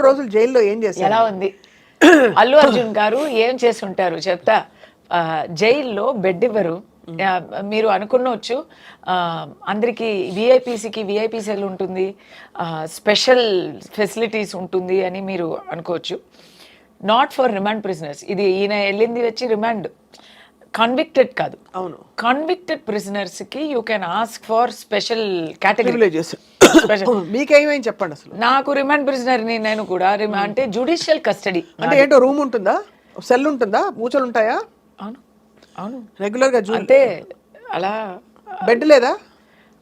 రోజులు జైల్లో ఏం చేశారు? ఎలా ఉంది? అల్లు అర్జున్ గారు ఏం చేస్తుంటారు చెప్తా. జైల్లో బెడ్ ఇవ్వరు. మీరు అనుకున్నవచ్చు అందరికి విఐపీసీకి విఐపీ సెల్ ఉంటుంది, స్పెషల్ ఫెసిలిటీస్ ఉంటుంది అని మీరు అనుకోవచ్చు. Not for remand prisoners. ఇది ఈయన వెళ్ళింది వచ్చి రిమాండ్, కన్విక్టెడ్ కాదు. అవును, కన్విక్టెడ్ ప్రిజనర్స్ కి you can ask for special category. మీకేమైంది చెప్పండి అసలు. నాకు రిమాండ్ ప్రిజనర్ ని, నేను కూడా అంటే జుడిషియల్ కస్టడీ. అంటే ఏంటో రూమ్ ఉంటుందా, సెల్ ఉంటుందా, మూచలు ఉంటాయా? అవును అవును, రెగ్యులర్ గా అంటే అలా. బెడ్ లేదా?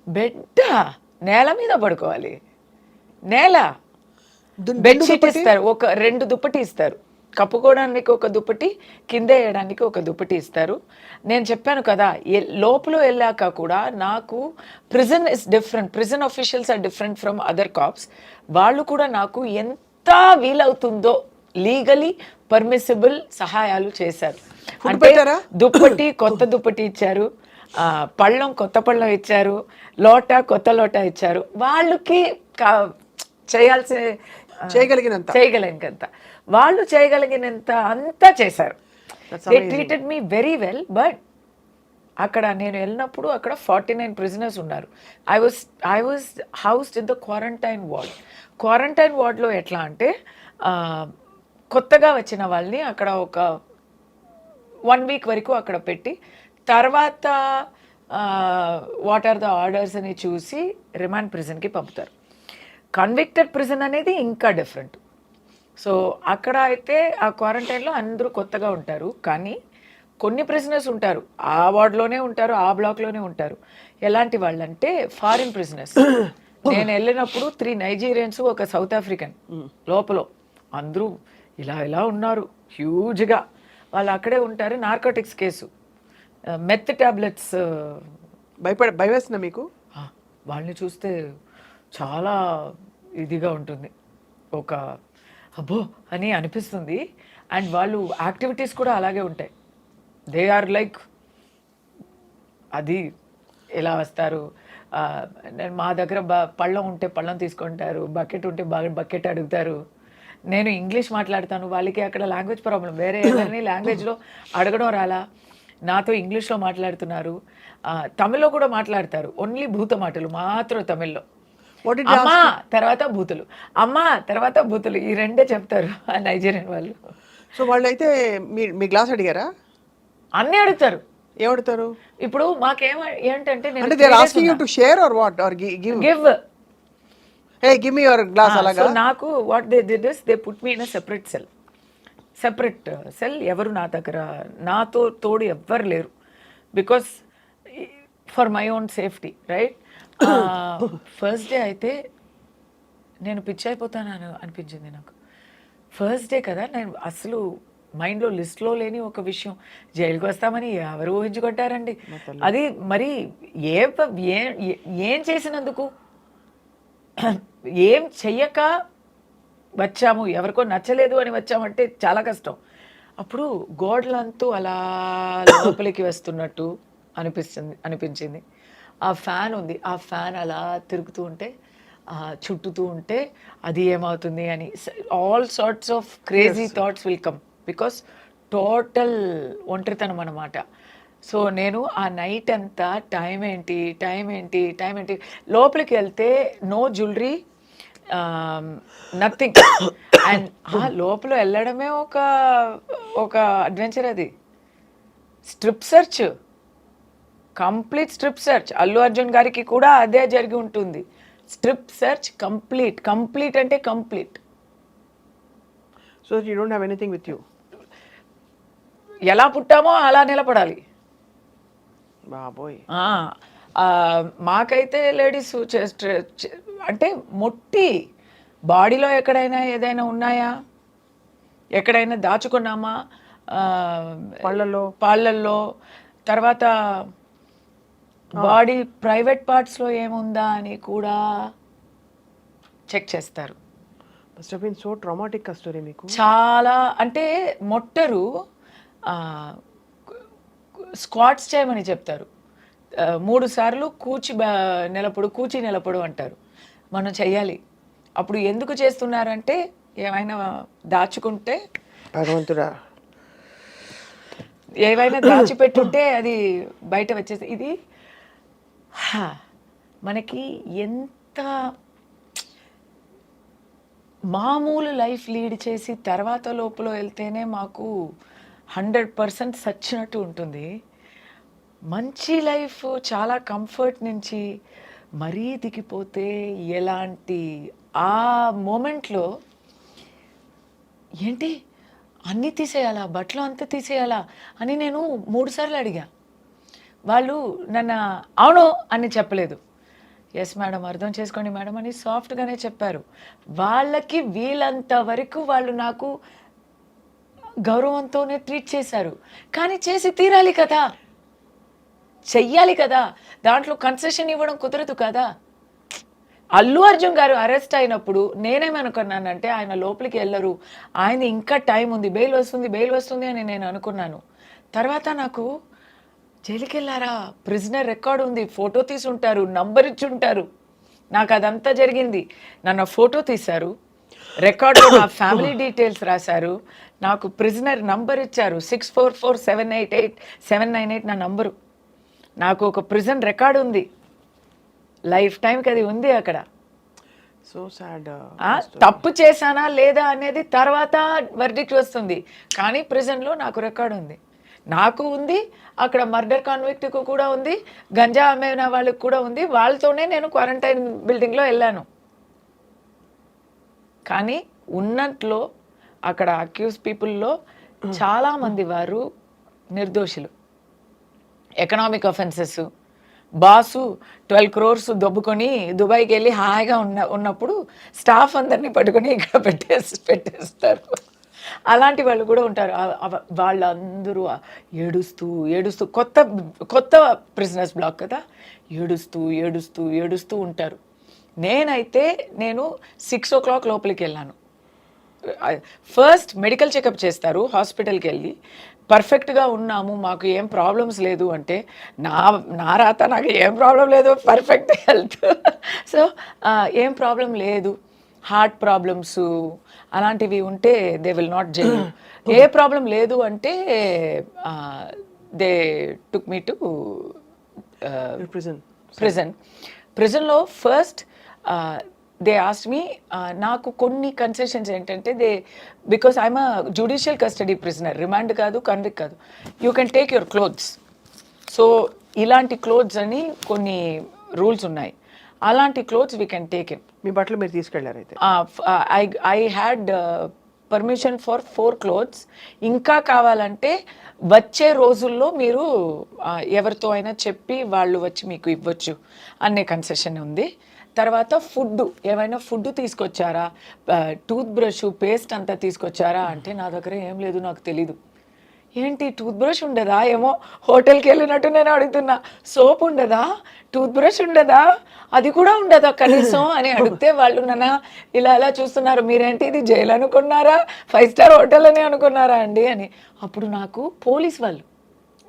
బెడ్ నేల మీద పడుకోవాలి. నేల బెడ్షీట్ ఇస్తారు, ఒక 2 దుప్పటి ఇస్తారు, కప్పుకోవడానికి ఒక దుప్పటి, కింద వేయడానికి ఒక దుప్పటి ఇస్తారు. నేను చెప్పాను కదా, లోపల వెళ్ళాక కూడా నాకు prison is different, prison officials are different from other cops. వాళ్ళు కూడా నాకు ఎంత వీలవుతుందో లీగలీ పర్మిసిబుల్ సహాయాలు చేశారు. అంటే దుప్పటి, కొత్త దుప్పటి ఇచ్చారు, పళ్ళం కొత్త పళ్ళం ఇచ్చారు, లోట కొత్త లోట ఇచ్చారు. వాళ్ళకి చేయగలిగినంత వాళ్ళు చేయగలిగినంత అంతా చేశారు. They treated me very well. But అక్కడ నేను వెళ్ళినప్పుడు అక్కడ 49 ప్రిజనర్స్ ఉన్నారు. I was housed in the quarantine ward. Quarantine వార్డ్లో ఎట్లా అంటే కొత్తగా వచ్చిన వాళ్ళని అక్కడ ఒక 1 వీక్ వరకు అక్కడ పెట్టి, తర్వాత వాట్ ఆర్ ద ఆర్డర్స్ అని చూసి రిమాండ్ ప్రిజన్కి పంపుతారు. కన్విక్టెడ్ ప్రిజన్ అనేది ఇంకా డిఫరెంట్. సో అక్కడ అయితే ఆ క్వారంటైన్లో అందరూ కొత్తగా ఉంటారు, కానీ కొన్ని ప్రిజనర్స్ ఉంటారు ఆ వార్డ్లోనే ఉంటారు, ఆ బ్లాక్లోనే ఉంటారు. ఎలాంటి వాళ్ళంటే ఫారిన్ ప్రిజనర్స్. నేను వెళ్ళినప్పుడు 3 నైజీరియన్స్, ఒక సౌత్ ఆఫ్రికన్ లోపల, అందరూ ఇలా ఉన్నారు హ్యూజ్గా. వాళ్ళు అక్కడే ఉంటారు. Narcotics case, meth tablets. భయవేస్తున్నా మీకు? వాళ్ళని చూస్తే చాలా ఇదిగా ఉంటుంది, ఒక అబ్బో అని అనిపిస్తుంది. అండ్ వాళ్ళు యాక్టివిటీస్ కూడా అలాగే ఉంటాయి. దే ఆర్ లైక్, అది ఎలా వస్తారు, మా దగ్గర పళ్ళం ఉంటే పళ్ళం తీసుకుంటారు, బకెట్ ఉంటే బకెట్ అడుగుతారు. నేను ఇంగ్లీష్ మాట్లాడతాను, వాళ్ళకి అక్కడ లాంగ్వేజ్ ప్రాబ్లం, వేరే ఎవరిని లాంగ్వేజ్లో అడగడం రాలా, నాతో ఇంగ్లీష్లో మాట్లాడుతున్నారు. తమిళ్లో కూడా మాట్లాడతారు, ఓన్లీ భూత మాటలు మాత్రం తమిళ్లో. అమ్మా తర్వాత బూతులు, అమ్మా తర్వాత బూతులు, ఈ 2 చెప్తారు ఆ నైజీరియన్ వాళ్ళు. సో వాళ్ళు అయితే మీ గ్లాస్ అడిగారా? అన్నీ అడుగుతారు. ఏమడుగుతారు? ఇప్పుడు మాకేం ఏంటంటే, నాకు what they did is they put me in a separate cell. ఎవరు నా దగ్గర నాతో తోడు ఎవ్వరు లేరు, because for my own safety, right? First day అయితే నేను పిచ్చి అయిపోతాను అనిపించింది నాకు. ఫస్ట్ డే కదా, నేను అసలు మైండ్లో లిస్ట్లో లేని ఒక విషయం, జైలుకి వస్తామని ఎవరు ఊహించుకుంటారండి. అది మరి ఏం చేసినందుకు, ఏం చెయ్యక వచ్చాము, ఎవరికో నచ్చలేదు అని వచ్చామంటే చాలా కష్టం. అప్పుడు గోడలంతూ అలా లోపలికి వస్తున్నట్టు అనిపించింది. ఆ ఫ్యాన్ ఉంది, ఆ ఫ్యాన్ అలా తిరుగుతూ ఉంటే, చుట్టుతూ ఉంటే అది ఏమవుతుంది అని all sorts of crazy thoughts will come, because total ఒంటరితనం అన్నమాట. సో నేను ఆ నైట్ అంతా టైం ఏంటి లోపలికి వెళ్తే నో జ్యువెలరీ, నథింగ్. అండ్ లోపల వెళ్ళడమే ఒక అడ్వెంచర్. అది strip search, complete strip search. Allu Arjun గారికి కూడా అదే జరిగి ఉంటుంది. స్ట్రిప్ సెర్చ్ కంప్లీట్ అంటే complete. So you don't have anything with you. ఎలా పుట్టామో అలా నిలబడాలి బాబోయ్. మాకైతే లేడీస్ అంటే మొట్టి బాడీలో ఎక్కడైనా ఏదైనా ఉన్నాయా, ఎక్కడైనా దాచుకున్నామా, పాళ్ళల్లో, తర్వాత బాడీ ప్రైవేట్ పార్ట్స్లో ఏముందా అని కూడా చెక్ చేస్తారు. Must have been so traumatic story మీకు. చాలా, అంటే మొట్టరు స్క్వాట్స్ చేయమని చెప్తారు. 3 సార్లు కూచి నిలబడు అంటారు. మనం చెయ్యాలి. అప్పుడు ఎందుకు చేస్తున్నారంటే ఏమైనా దాచుకుంటే, భగవంతుడా. ఏవైనా దాచిపెట్టుంటే అది బయట వచ్చేసి ఇది మనకి ఎంత మామూలు లైఫ్ లీడ్ చేసి తర్వాత లోపల వెళ్తేనే మాకు 100% సచ్చినట్టు ఉంటుంది. మంచి లైఫ్ చాలా కంఫర్ట్ నుంచి మరీ దిగిపోతే ఎలాంటి ఆ మూమెంట్లో ఏంటి అన్నీ తీసేయాలా, బట్టలు అంతా తీసేయాలా అని నేను 3 సార్లు అడిగా. వాళ్ళు నన్ను అవును అని చెప్పలేదు. ఎస్ మేడం, అర్థం చేసుకోండి మేడం అని సాఫ్ట్గానే చెప్పారు. వాళ్ళకి వీలంత వరకు వాళ్ళు నాకు గౌరవంతోనే ట్రీట్ చేశారు. కానీ చేసి తీరాలి కదా, చెయ్యాలి కదా, దాంట్లో కన్సెషన్ ఇవ్వడం కుదరదు కదా. అల్లు అర్జున్ గారు అరెస్ట్ అయినప్పుడు నేనేమనుకున్నానంటే ఆయన లోపలికి వెళ్ళరు, ఆయన ఇంకా టైం ఉంది, బెయిల్ వస్తుంది అని నేను అనుకున్నాను. తర్వాత నాకు జైలుకి వెళ్ళారా, ప్రిజనర్ రికార్డు ఉంది, ఫోటో తీసి ఉంటారు, నంబర్ ఇచ్చి ఉంటారు. నాకు అదంతా జరిగింది. నన్ను ఫోటో తీశారు, రికార్డులో నా ఫ్యామిలీ డీటెయిల్స్ రాశారు, నాకు ప్రిజనర్ నంబర్ ఇచ్చారు, 644788 నా నంబరు. నాకు ఒక ప్రిజన్ రికార్డు ఉంది, లైఫ్ టైంకి అది ఉంది అక్కడ. So sad. తప్పు చేశానా లేదా అనేది తర్వాత వర్డిక్ట్ వస్తుంది, కానీ ప్రిజన్లో నాకు రికార్డు ఉంది. నాకు ఉంది, అక్కడ మర్డర్ కాన్విక్ట్కు కూడా ఉంది, గంజా అమ్మిన వాళ్ళకి కూడా ఉంది. వాళ్ళతోనే నేను క్వారంటైన్ బిల్డింగ్లో వెళ్ళాను. కానీ ఉన్నట్లో అక్కడ అక్యూజ్ పీపుల్లో చాలామంది వారు నిర్దోషులు. ఎకనామిక్ అఫెన్సెస్, బాసు 12 crores దొబ్బుకొని దుబాయ్కి వెళ్ళి హాయిగా ఉన్నప్పుడు స్టాఫ్ అందరినీ పట్టుకొని ఇక్కడ పెట్టేస్తారు. అలాంటి వాళ్ళు కూడా ఉంటారు. వాళ్ళందరూ ఏడుస్తూ కొత్త ప్రిజనర్స్ బ్లాక్ కదా, ఏడుస్తూ ఉంటారు. నేను 6 o'clock లోపలికి వెళ్ళాను. ఫస్ట్ మెడికల్ చెకప్ చేస్తారు, హాస్పిటల్కి వెళ్ళి పర్ఫెక్ట్గా ఉన్నాము, మాకు ఏం ప్రాబ్లమ్స్ లేదు అంటే నా రాత నాకు ఏం ప్రాబ్లం లేదు, పర్ఫెక్ట్ హెల్త్. సో ఏం ప్రాబ్లం లేదు, హార్ట్ ప్రాబ్లమ్స్ అలాంటివి ఉంటే దే విల్ నాట్ జైల్. ఏ ప్రాబ్లం లేదు అంటే దే టుక్ మీ టు ప్రిజన్లో ఫస్ట్ దే ఆస్క్డ్ మీ. నాకు కొన్ని కన్సెషన్స్ ఏంటంటే because I'm a judicial custody prisoner, remand కాదు, కన్విక్ట్ కాదు, you can take your clothes. So ఇలాంటి క్లోత్స్ అని కొన్ని రూల్స్ ఉన్నాయి, అలాంటి clothes we can take in. మీ బట్టలు మీరు తీసుకెళ్లారు అయితే? I had permission for 4 clothes. ఇంకా కావాలంటే వచ్చే రోజుల్లో మీరు ఎవరితో అయినా చెప్పి వాళ్ళు వచ్చి మీకు ఇవ్వచ్చు అనే కన్సెషన్ ఉంది. తర్వాత ఫుడ్, ఏమైనా ఫుడ్ తీసుకొచ్చారా, టూత్ బ్రష్, పేస్ట్ అంతా తీసుకొచ్చారా అంటే నా దగ్గర ఏం లేదు, నాకు తెలీదు. ఏంటి టూత్ బ్రష్ ఉండదా, ఏమో హోటల్కి వెళ్ళినట్టు నేను అడుగుతున్నా. సోప్ ఉండదా, టూత్ బ్రష్ ఉండదా, అది కూడా ఉండదా కనీసం అని అడిగితే వాళ్ళు నన్ను ఇలా చూస్తున్నారు. మీరేంటి ఇది జైలు అనుకున్నారా, 5 star హోటల్ అని అనుకున్నారా అండి అని. అప్పుడు నాకు పోలీస్ వాళ్ళు,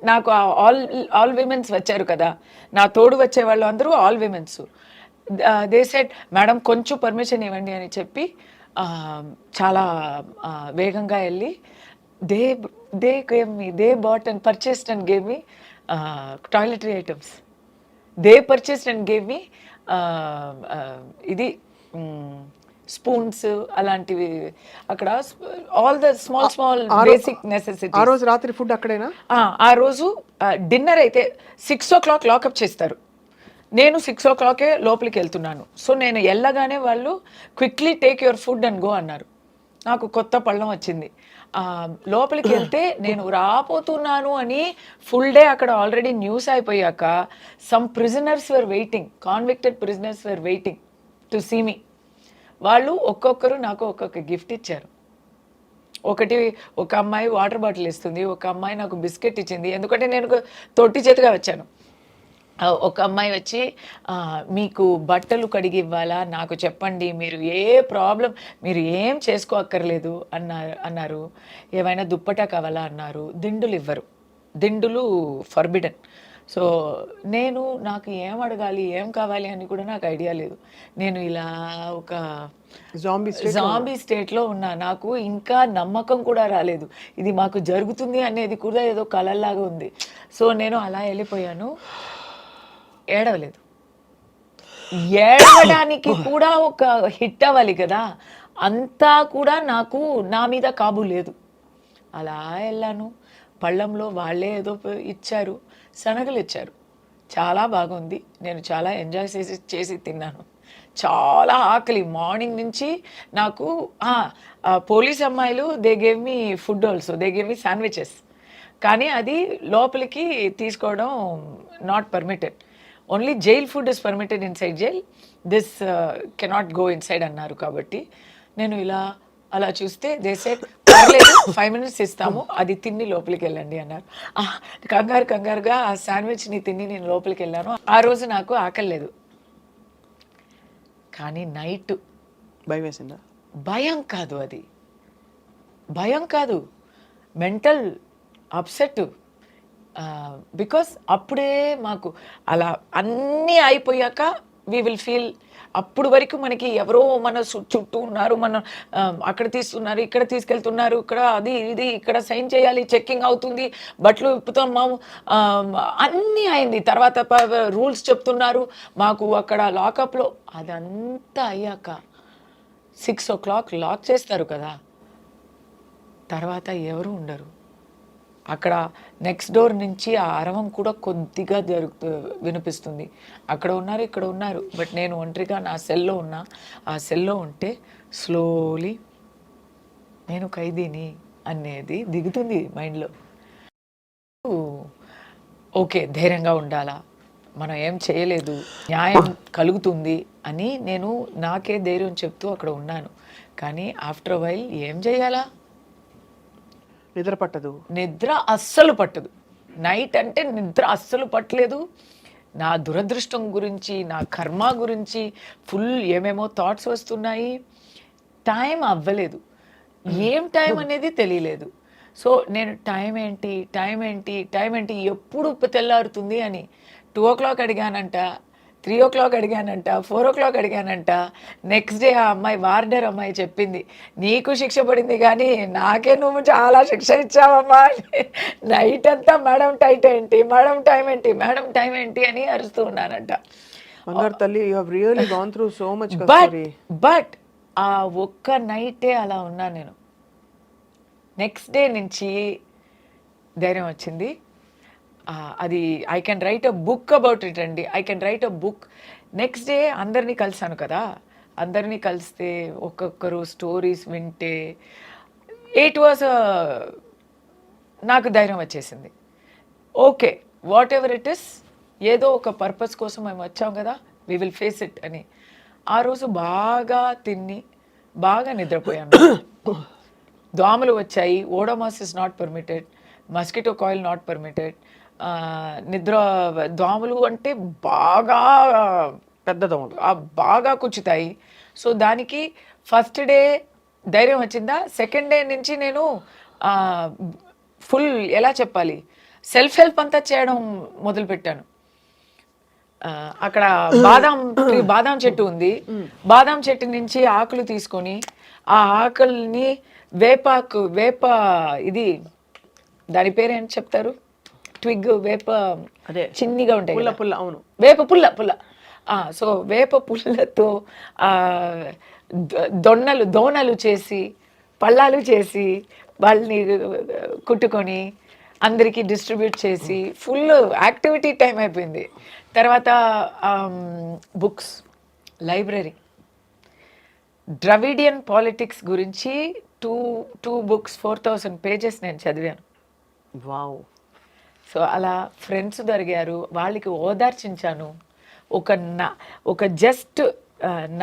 నాకు ఆల్ విమెన్స్ వచ్చారు కదా, నా తోడు వచ్చే వాళ్ళు అందరూ all women's. They said madam కొంచెం పర్మిషన్ ఇవ్వండి అని చెప్పి చాలా వేగంగా వెళ్ళి they bought and purchased and gave me toiletry items. They purchased and gave me ఇది స్పూన్స్ అలాంటివి. అక్కడ all the small basic necessity. ఆ రోజు రాత్రి ఫుడ్ అక్కడేనా? ఆ రోజు డిన్నర్ అయితే 6 o'clock లాకప్ చేస్తారు. నేను 6 o'clock లోపలికి వెళ్తున్నాను. సో నేను వెళ్ళగానే వాళ్ళు quickly take your food and go అన్నారు. నాకు కొత్త పళ్ళం వచ్చింది. లోపలికి వెళ్తే నేను రాపోతున్నాను అని ఫుల్ డే అక్కడ ఆల్రెడీ న్యూస్ అయిపోయాక some prisoners were waiting, convicted prisoners were waiting to see me. వాళ్ళు ఒక్కొక్కరు నాకు ఒక్కొక్క గిఫ్ట్ ఇచ్చారు. ఒక అమ్మాయి వాటర్ బాటిల్ ఇస్తుంది, ఒక అమ్మాయి నాకు బిస్కెట్ ఇచ్చింది, ఎందుకంటే నేను తొట్టి చేతిగా వచ్చాను. ఒక అమ్మాయి వచ్చి మీకు బట్టలు కడిగి ఇవ్వాలా, నాకు చెప్పండి, మీరు ఏ ప్రాబ్లం, మీరు ఏం చేసుకోక్కర్లేదు అన్నారు. ఏమైనా దుప్పటా కావాలా అన్నారు. దిండులు ఇవ్వరు, దిండులు ఫర్బిడన్. సో నాకు ఏం అడగాలి ఏం కావాలి అని కూడా నాకు ఐడియా లేదు. నేను ఇలా ఒక జాంబీ స్టేట్లో ఉన్నా. నాకు ఇంకా నమ్మకం కూడా రాలేదు, ఇది మాకు జరుగుతుంది అనేది కూడా ఏదో కలల్లాగా ఉంది. సో నేను అలా వెళ్ళిపోయాను, ఏడవలేదు. ఏడవడానికి కూడా ఒక హిట్ అవ్వాలి కదా, అంతా కూడా నాకు నా మీద కాబు లేదు. అలా వెళ్ళాను. పళ్ళంలో వాళ్ళే ఏదో ఇచ్చారు, శనగలు ఇచ్చారు, చాలా బాగుంది. నేను చాలా ఎంజాయ్ చేసి తిన్నాను. చాలా ఆకలి మార్నింగ్ నుంచి నాకు. పోలీస్ అమ్మాయిలు they gave me food also, they gave me sandwiches, కానీ అది లోపలికి తీసుకోవడం not permitted. Only jail food is permitted inside jail, this cannot go inside అన్నారు. కాబట్టి నేను ఇలా అలా చూస్తే దే సెడ్ పర్లేదు 5 minutes ఇస్తాము, అది తిని లోపలికి వెళ్ళండి అన్నారు. కంగారుగా ఆ శాండ్విచ్ని తిని నేను లోపలికి వెళ్ళాను. ఆ రోజు నాకు ఆకలి లేదు. కానీ నైట్ భయం వేసిందా? భయం కాదు, అది భయం కాదు, మెంటల్ అప్సెట్. బికాస్ అప్పుడే మాకు అలా అన్నీ అయిపోయాక వీ విల్ ఫీల్, అప్పుడు వరకు మనకి ఎవరో మన చుట్టూ ఉన్నారు, మనం అక్కడ తీస్తున్నారు, ఇక్కడ తీసుకెళ్తున్నారు, ఇక్కడ అది ఇది, ఇక్కడ సైన్ చేయాలి, చెక్కింగ్ అవుతుంది, బట్టలు విప్పుతాము, అన్నీ అయింది. తర్వాత రూల్స్ చెప్తున్నారు మాకు అక్కడ లాకప్లో. అదంతా అయ్యాక 6 o'clock లాక్ చేస్తారు కదా, తర్వాత ఎవరు ఉండరు అక్కడ. నెక్స్ట్ డోర్ నుంచి ఆ అరవం కూడా కొద్దిగా వినిపిస్తుంది. అక్కడ ఉన్నారు, ఇక్కడ ఉన్నారు, బట్ నేను ఒంటరిగా నా సెల్లో ఉన్నా. ఆ సెల్లో ఉంటే స్లోలీ నేను ఖైదీని అనేది దిగుతుంది మైండ్లో. ఓకే, ధైర్యంగా ఉండాలా, మనం ఏం చేయలేదు, న్యాయం కలుగుతుంది అని నేను నాకే ధైర్యం చెప్తూ అక్కడ ఉన్నాను. కానీ ఆఫ్టర్ వైల్ ఏం చేయాలా, నిద్ర పట్టదు, నిద్ర అస్సలు పట్టదు. నైట్ అంటే నిద్ర అస్సలు పట్టలేదు. నా దురదృష్టం గురించి, నా కర్మ గురించి ఫుల్ ఏమేమో థాట్స్ వస్తున్నాయి. టైం అవ్వలేదు, ఏం టైం అనేది తెలియలేదు. సో నేను టైం ఏంటి ఎప్పుడు తెల్లారుతుంది అని 2 o'clock అడిగానంట, 3 o'clock అడిగానంట, 4 o'clock అడిగానంట. Next day ఆ అమ్మాయి, వార్డర్ అమ్మాయి చెప్పింది, నీకు శిక్ష పడింది కానీ నాకే నువ్వు చాలా శిక్ష ఇచ్చావమ్మా. నైట్ అంతా మేడం టైం ఏంటి అని అరుస్తూ ఉన్నానంట. తల్లి, you have really gone through so much. But ఆ ఒక్క నైటే అలా ఉన్నా నేను. నెక్స్ట్ డే నుంచి ధైర్యం వచ్చింది. అది I can write a book about it అండి. I can write a book. Next day అందరినీ కలిసాను కదా, అందరినీ కలిస్తే ఒక్కొక్కరు స్టోరీస్ వింటే ఇట్ వాజ్ నాకు ధైర్యం వచ్చేసింది. Okay, what ever it is, ఏదో ఒక పర్పస్ కోసం మేము వచ్చాం కదా, వీ విల్ ఫేస్ ఇట్ అని. ఆ రోజు బాగా తిని బాగా నిద్రపోయాను. దోమలు వచ్చాయి, Odomos is not permitted, mosquito coil not permitted. దోమలు అంటే బాగా పెద్ద దోమలు, బాగా కుచ్చుతాయి. సో దానికి ఫస్ట్ డే ధైర్యం వచ్చిందా, సెకండ్ డే నుంచి నేను ఫుల్ ఎలా చెప్పాలి, సెల్ఫ్ హెల్ప్ అంతా చేయడం మొదలుపెట్టాను. అక్కడ బాదాం చెట్టు ఉంది, బాదాం చెట్టు నుంచి ఆకులు తీసుకొని ఆ ఆకుల్ని వేప ఇది దాని పేరు ఏంటి చెప్తారు, ట్విగ్, వేప అదే చిన్నగా ఉంటాయి, పుల్ల. అవును, వేప పుల్ల. సో వేప పుల్లతో దోణలు చేసి, పళ్ళాలు చేసి, వాళ్ళని కుట్టుకొని అందరికీ డిస్ట్రిబ్యూట్ చేసి ఫుల్ యాక్టివిటీ టైం అయిపోయింది. తర్వాత బుక్స్, లైబ్రరీ, ద్రవిడియన్ పాలిటిక్స్ గురించి టూ బుక్స్ 4000 pages నేను చదివాను. వావ్. సో అలా ఫ్రెండ్స్ దొరికారు, వాళ్ళకి ఓదార్చించాను. ఒక జస్ట్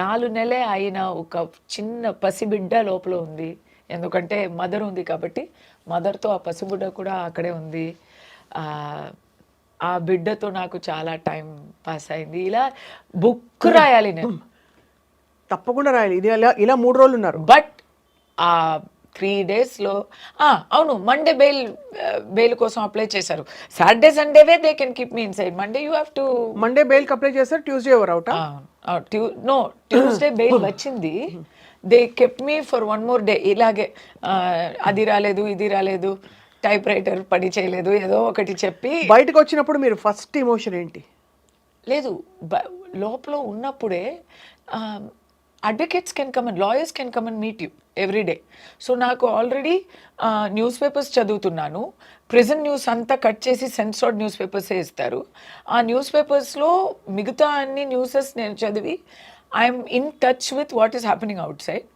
4 నెలలే అయిన ఒక చిన్న పసిబిడ్డ లోపల ఉంది. ఎందుకంటే మదర్ ఉంది కాబట్టి మదర్తో ఆ పసిబిడ్డ కూడా అక్కడే ఉంది. ఆ బిడ్డతో నాకు చాలా టైం పాస్ అయింది. ఇలా బుక్ రాయాలి నేను, తప్పకుండా రాయాలి. ఇది ఇలా 3 రోజులు ఉన్నారు. బట్ ఆ 3 డేస్లో అవును, మండే బెయిల్ కోసం అప్లై చేశారు. సాటర్డే సండేవే they can keep me inside. Monday you have to Monday bail apply చేస్తారు, ట్యూస్డే ఎవరు అవుట్? నో, ట్యూస్డే బెయిల్ వచ్చింది. They kept me for 1 more day. ఇలాగే అది రాలేదు, ఇది రాలేదు, టైప్ రైటర్ పని చేయలేదు, ఏదో ఒకటి చెప్పి. బయటకు వచ్చినప్పుడు మీరు ఫస్ట్ ఇమోషన్ ఏంటి? లేదు, లోపల ఉన్నప్పుడే advocates can come and lawyers can come and meet you every day. So నాకు ఆల్రెడీ న్యూస్ పేపర్స్ చదువుతున్నాను. ప్రిజన్ న్యూస్ అంతా కట్ చేసి సెన్సార్డ్ న్యూస్ పేపర్సే ఇస్తారు. ఆ న్యూస్ పేపర్స్లో మిగతా అన్ని న్యూసెస్ నేను చదివి I'm in touch with what is happening out side.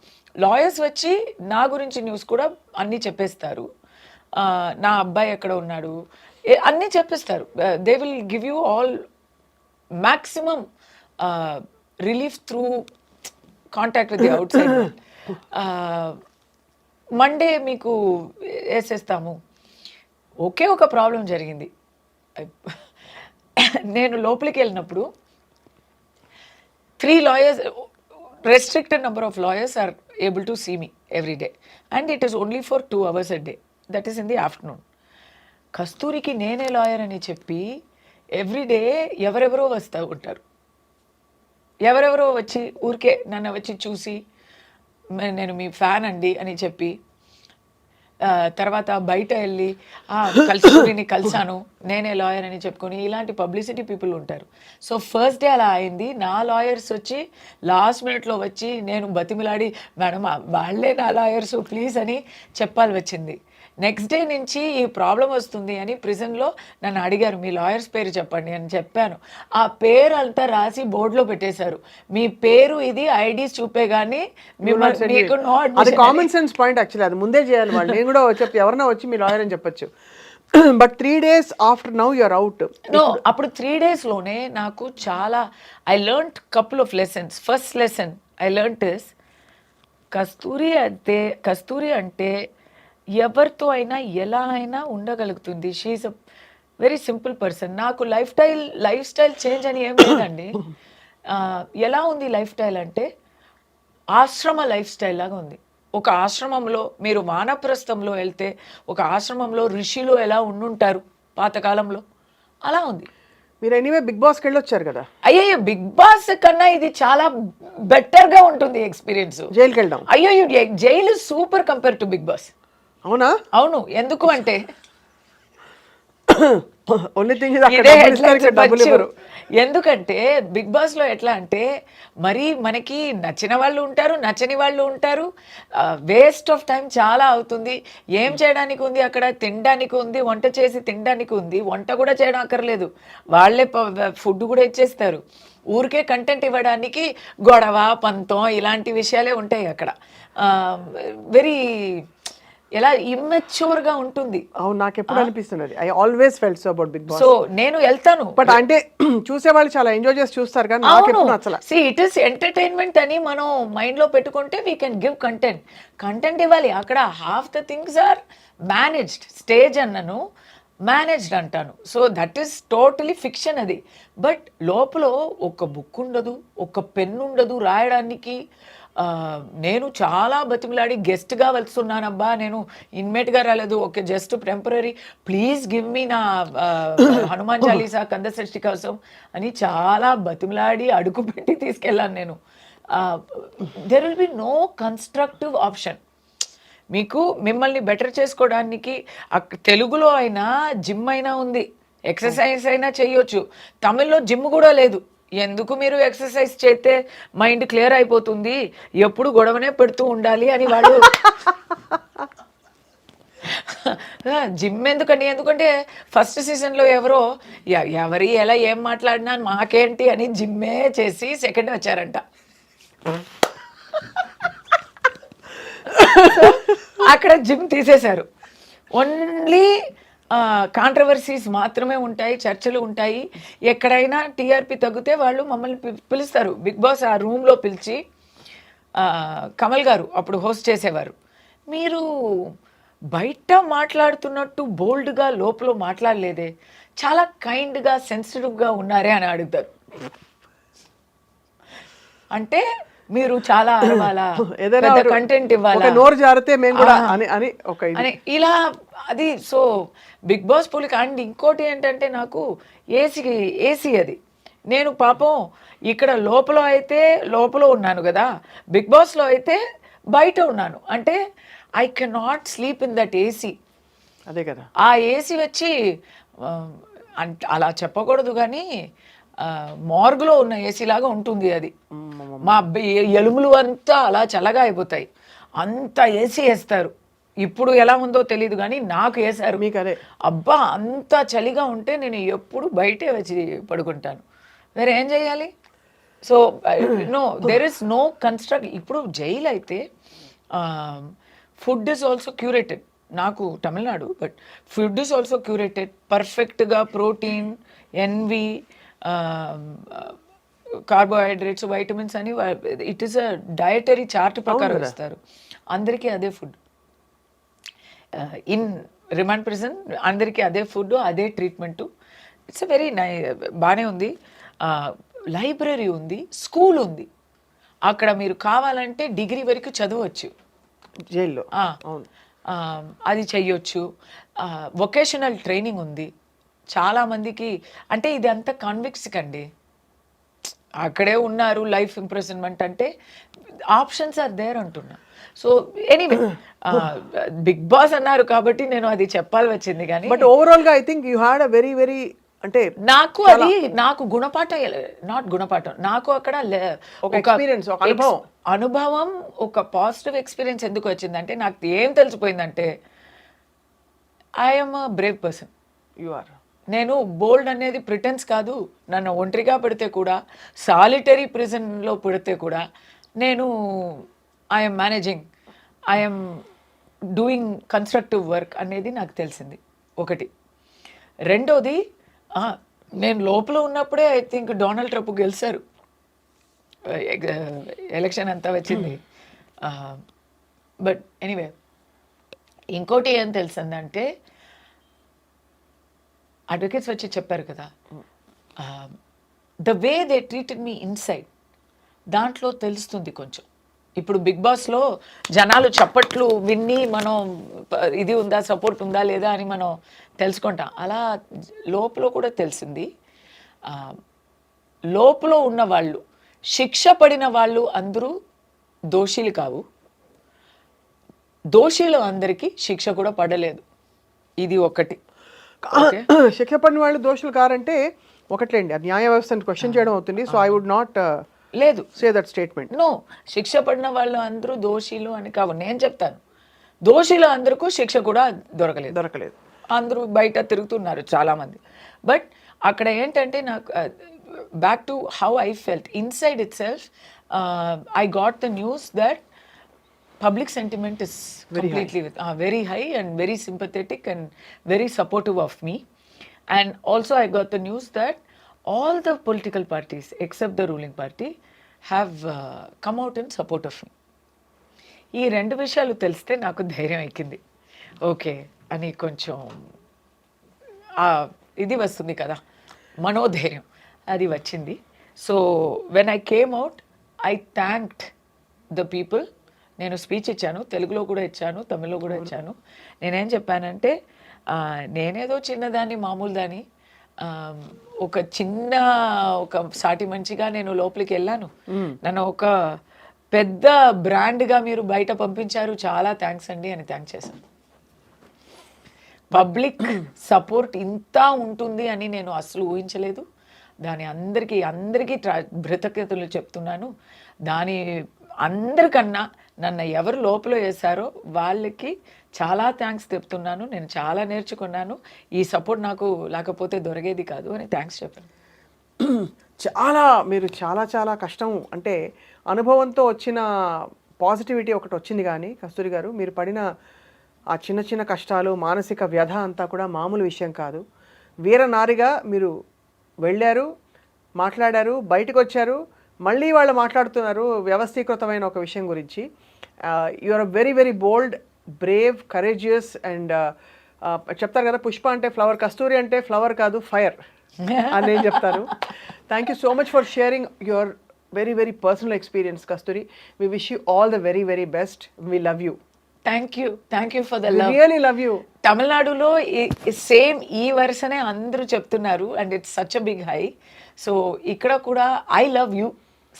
Lawyers వచ్చి నా గురించి న్యూస్ కూడా అన్నీ చెప్పేస్తారు. నా అబ్బాయి ఎక్కడ ఉన్నాడు అన్నీ చెప్పేస్తారు. They will give you all maximum relief through contact with the outside world. Monday మీకు వేసేస్తాము. ఒకే ఒక ప్రాబ్లం జరిగింది. నేను లోపలికి వెళ్ళినప్పుడు 3 lawyers, restricted number of lawyers are able to see me every day and it is only for 2 hours a day, that is in the afternoon. కస్తూరికి నేనే lawyer అని చెప్పి everyday ఎవరెవరో వస్తూ ఉంటారు. ఎవరెవరో వచ్చి ఊరికే నన్ను వచ్చి చూసి నేను మీ ఫ్యాన్ అండి అని చెప్పి, తర్వాత బయట వెళ్ళి కస్తూరిని కలిసాను, నేనే లాయర్ అని చెప్పుకొని, ఇలాంటి పబ్లిసిటీ పీపుల్ ఉంటారు. సో ఫస్ట్ డే అలా అయింది. నా లాయర్స్ వచ్చి లాస్ట్ మినిట్లో వచ్చి నేను బతిమిలాడి, మేడం వాళ్ళే నా లాయర్స్ ప్లీజ్ అని చెప్పాలి వచ్చింది. నెక్స్ట్ డే నుంచి ఈ ప్రాబ్లం వస్తుంది అని ప్రిజన్లో నన్ను అడిగారు, మీ లాయర్స్ పేరు చెప్పండి అని చెప్పాను. ఆ పేరు అంతా రాసి బోర్డులో పెట్టేశారు. మీ పేరు ఇది, ఐడీస్ చూపే కానీ మీకు అది కామన్ సెన్స్ పాయింట్ యాక్చువల్లీ. అది ముందే చేయాలి వాళ్ళు. నేను కూడా చెప్పి ఎవరన్నా వచ్చి మీ లాయర్ అని చెప్పొచ్చు. But 3 days after now you're out. No, అప్పుడు 3 daysలోనే నాకు చాలా I learned couple of lessons. First lesson I learned is Kasturi అంటే ఎవరితో అయినా ఎలా అయినా ఉండగలుగుతుంది. She's a very simple person. నాకు లైఫ్ స్టైల్ చేంజ్ అని ఏం లేదండి. ఎలా ఉంది లైఫ్ స్టైల్ అంటే ఆశ్రమ లైఫ్ స్టైల్ లాగా ఉంది. ఒక ఆశ్రమంలో మీరు వానప్రస్థంలో వెళ్తే ఒక ఆశ్రమంలో ఋషిలో ఎలా ఉండుంటారు పాతకాలంలో, అలా ఉంది. మీరు ఎనీవే బిగ్ బాస్కి వెళ్ళి వచ్చారు కదా. అయ్యో, బిగ్ బాస్ కన్నా ఇది చాలా బెటర్గా ఉంటుంది ఎక్స్పీరియన్స్. జైలుకి వెళ్ళడం. అయ్యో, jail super compare to Bigg Boss. అవునా? అవును. ఎందుకు అంటే ఎందుకంటే బిగ్ బాస్ లో ఎట్లా అంటే మరి మనకి నచ్చిన వాళ్ళు ఉంటారు, నచ్చని వాళ్ళు ఉంటారు. వేస్ట్ ఆఫ్ టైం చాలా అవుతుంది. ఏం చేయడానికి ఉంది అక్కడ? తినడానికి ఉంది, వంట చేసి తినడానికి ఉంది. వంట కూడా చేయడం అక్కర్లేదు, వాళ్ళే ఫుడ్ కూడా ఇచ్చేస్తారు. ఊరికే కంటెంట్ ఇవ్వడానికి గొడవ, పంతం ఇలాంటి విషయాలే ఉంటాయి అక్కడ. వెరీ ఎలా ఇమ్మెచ్యూర్ గా ఉంటుంది. అవును, నాకు ఎప్పుడు అనిపిస్తున్నది. I always felt so about Bigg Boss. So నేను వెళ్తాను, బట్ అంటే చూసే వాళ్ళు చాలా ఎంజాయ్ చేసి చూస్తారు కానీ నాకు ఎప్పుడు నచ్చల. సి ఇట్ ఇస్ ఎంటర్టైన్మెంట్ అని మనం మైండ్ లో పెట్టుకుంటే వీ కెన్ గివ్ కంటెంట్ ఇవ్వాలి. అక్కడ half the things are managed. Stage అన్నను మేనేజ్డ్ అంటాను. So that is totally fiction అది. బట్ లోపల ఒక బుక్ ఉండదు, ఒక పెన్ ఉండదు రాయడానికి. నేను చాలా బతిమలాడి గెస్ట్గా వెళ్తున్నానబ్బా, నేను ఇన్మేట్గా రాలేదు, okay just temporary, please give me నా హనుమాన్ చాలీసా కందసృష్టి కోసం అని చాలా బతిమలాడి అడుగు పెట్టి తీసుకెళ్ళాను నేను. There will be no constructive option. మీకు మిమ్మల్ని బెటర్ చేసుకోవడానికి తెలుగులో అయినా జిమ్ అయినా ఉంది, ఎక్సర్సైజ్ అయినా చేయొచ్చు. తమిళ్లో జిమ్ కూడా లేదు. ఎందుకు మీరు ఎక్సర్సైజ్ చేస్తే మైండ్ క్లియర్ అయిపోతుంది, ఎప్పుడు గొడవనే పెడుతూ ఉండాలి అని వాడు. జిమ్ ఎందుకంటే ఫస్ట్ సీజన్లో ఎవరో ఎలా ఏం మాట్లాడినా మాకేంటి అని జిమ్మే చేసి సెకండ్ వచ్చారంట. అక్కడ జిమ్ తీసేశారు. ఓన్లీ కాంట్రవర్సీస్ మాత్రమే ఉంటాయి, చర్చలు ఉంటాయి. ఎక్కడైనా టీఆర్పీ తగ్గితే వాళ్ళు మమ్మల్ని పిలుస్తారు బిగ్ బాస్. ఆ రూమ్లో పిలిచి కమల్ గారు అప్పుడు హోస్ట్ చేసేవారు, మీరు బయట మాట్లాడుతున్నట్టు బోల్డ్గా లోపల మాట్లాడలేదే, చాలా కైండ్గా సెన్సిటివ్గా ఉన్నారే అని అడుగుతారు. అంటే మీరు చాలా అరవాలా, ఏదైనా పెద్ద కంటెంట్ ఇవ్వాలా ఒక నోరు జారితే మేము కూడా అని అని ఒక ఇది. అని ఇలా అది. సో బిగ్ బాస్ పులికి. అండ్ ఇంకోటి ఏంటంటే నాకు ఏసీ అది. నేను పాపం ఇక్కడ లోపల ఉన్నాను కదా, బిగ్ బాస్లో అయితే బయట ఉన్నాను. అంటే I can not sleep in that AC. అదే కదా. ఆ ఏసీ వచ్చి అలా చెప్పకూడదు కానీ మార్గులో ఉన్న ఏసీ లాగా ఉంటుంది అది. మా ఎలుములు అంతా అలా చల్లగా అయిపోతాయి, అంత ఏసీ వేస్తారు. ఇప్పుడు ఎలా ఉందో తెలియదు కానీ నాకు వేశారు. మీకు అదే అబ్బా అంత చలిగా ఉంటే నేను ఎప్పుడు బయటే వచ్చి పడుకుంటాను. వేరే ఏం చేయాలి? So no, there is no construct. ఇప్పుడు జైలు అయితే ఫుడ్ ఇస్ ఆల్సో క్యూరేటెడ్. నాకు Tamil Nadu, but food is also curated పర్ఫెక్ట్గా. ప్రోటీన్, ఎన్వి, కార్బోహైడ్రేట్స్, వైటమిన్స్ అని it is a dietary chart ప్రకారం ఇస్తారు అందరికీ. అదే ఫుడ్ ఇన్ రిమాండ్ ప్రిజన్, అందరికీ అదే ఫుడ్, అదే ట్రీట్మెంటు. ఇట్స్ వెరీ బాగానే ఉంది. లైబ్రరీ ఉంది, స్కూల్ ఉంది. అక్కడ మీరు కావాలంటే డిగ్రీ వరకు చదవచ్చు జైల్లో. అది చెయ్యొచ్చు. వొకేషనల్ ట్రైనింగ్ ఉంది చాలామందికి. అంటే ఇది అంతా కాన్విక్స్ కండి, అక్కడే ఉన్నారు. లైఫ్ ఇంప్రెజన్మెంట్ అంటే ఆప్షన్స్ ఆర్ దేర్ అంటున్నా. సో ఎనీవే బిగ్ బాస్ అన్నారు కాబట్టి నేను అది చెప్పాలి వచ్చింది. కానీ బట్ ఓవరాల్ గా I think you had a very very, అంటే నాకు అది నాకు గుణపాఠం, నాట్ గుణపాఠం, నాకు అక్కడ ఒక ఎక్స్పీరియన్స్, ఒక అనుభవం, ఒక పాజిటివ్ ఎక్స్పీరియన్స్. ఎందుకు వచ్చిందంటే నాకు ఏం తెలిసిపోయిందంటే I'm a brave person. You are. నేను బోల్డ్ అనేది ప్రిటెన్స్ కాదు. నన్ను ఒంటరిగా పెడితే కూడా, సాలిటరీ ప్రిజన్లో పెడితే కూడా నేను I'm managing, I'm doing constructive work అనేది నాకు తెలిసింది ఒకటి. రెండోది, నేను లోపల ఉన్నప్పుడే ఐ థింక్ డొనాల్డ్ ట్రంప్ గెలిచారు, ఎలక్షన్ అంతా వచ్చింది. బట్ ఎనీవే, ఇంకోటి ఏం తెలిసిందంటే అడ్వకేట్స్ వచ్చి చెప్పారు కదా, the way they treated me inside, దాంట్లో తెలుస్తుంది కొంచెం. ఇప్పుడు బిగ్ బాస్లో జనాలు చప్పట్లు విన్ని మనం ఇది ఉందా, సపోర్ట్ ఉందా లేదా అని మనం తెలుసుకుంటాం. అలా లోపల కూడా తెలిసింది. లోపల ఉన్న వాళ్ళు, శిక్ష పడిన వాళ్ళు అందరూ దోషులు కావు, దోషులు అందరికీ శిక్ష కూడా పడలేదు. ఇది ఒకటి. శిక్ష పడిన వాళ్ళు దోషులు కారంటే ఒకట్లేండి, న్యాయ వ్యవస్థను క్వశ్చన్ చేయడం అవుతుంది. సో ఐ వుడ్ నాట్ లేదు సే దట్ స్టేట్మెంట్. నో, శిక్ష పడిన వాళ్ళు అందరూ దోషులు అని కావు. నేను చెప్తాను, దోషులు అందరికీ శిక్ష కూడా దొరకలేదు. అందరూ బయట తిరుగుతున్నారు చాలామంది. బట్ అక్కడ ఏంటంటే నాకు back to how I felt inside it self, I got the news that public sentiment is completely very high and very sympathetic and very supportive of me. And also I got the news that all the political parties except the ruling party have come out in support of me. ఈ రెండు విషయాలు తెలిస్తే నాకు ధైర్యం ఎక్కింది. Okay అని కొంచెం ఇది వస్తుంది కదా, మనోధైర్యం, అది వచ్చింది. So when I came out, I thanked the people. నేను స్పీచ్ ఇచ్చాను, తెలుగులో కూడా ఇచ్చాను, తమిళ్లో కూడా ఇచ్చాను. నేనేం చెప్పానంటే, నేనేదో చిన్నదాన్ని, మామూలు దాన్ని, ఒక సాటి మంచిగా నేను లోపలికి వెళ్ళాను. నన్ను ఒక పెద్ద బ్రాండ్గా మీరు బయట పంపించారు, చాలా థ్యాంక్స్ అండి అని థ్యాంక్ చేశాను. పబ్లిక్ సపోర్ట్ ఇంత ఉంటుంది అని నేను అసలు ఊహించలేదు. దాని అందరికీ కృతజ్ఞతలు చెప్తున్నాను. దాని అందరికన్నా నన్ను ఎవరు లోపల వేశారో వాళ్ళకి చాలా థ్యాంక్స్ చెప్తున్నాను. నేను చాలా నేర్చుకున్నాను. ఈ సపోర్ట్ నాకు లేకపోతే దొరికేది కాదు అని థ్యాంక్స్ చెప్పాను. మీరు చాలా కష్టం, అంటే అనుభవంతో వచ్చిన పాజిటివిటీ ఒకటి వచ్చింది. కానీ కస్తూరి గారు, మీరు పడిన ఆ చిన్న కష్టాలు, మానసిక వ్యధ అంతా కూడా మామూలు విషయం కాదు. వీరనారిగా మీరు వెళ్ళారు, మాట్లాడారు, బయటకు వచ్చారు, మళ్ళీ వాళ్ళు మాట్లాడుతున్నారు వ్యవస్థీకృతమైన ఒక విషయం గురించి. You are very very bold, brave, courageous and చెప్తారు కదా, పుష్ప అంటే ఫ్లవర్, కస్తూరి అంటే ఫ్లవర్ కాదు, ఫైర్ అని నేను చెప్తాను. Thank you so much for sharing your very very personal experience Kasturi. We wish you all the very very best. We love you. Thank you for the love. Really love you. తమిళనాడులో same ఈ వరుసనే అందరూ చెప్తున్నారు and it's such a big high. So ఇక్కడ కూడా I love you.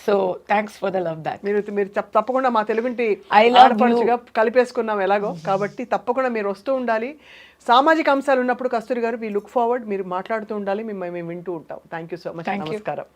So thanks for the love back. మీరు తప్పకుండా మా తెలుగుంటి I love ఆడపడుచుగా కలిపేసుకున్నాం ఎలాగో, కాబట్టి తప్పకుండా మీరు వస్తూ ఉండాలి. సామాజిక అంశాలు ఉన్నప్పుడు కస్తూరి గారు వి లుక్ ఫార్వర్డ్, మీరు మాట్లాడుతూ ఉండాలి, మేము వింటూ ఉంటాం. Thank you so much. Thank you. నమస్కారం.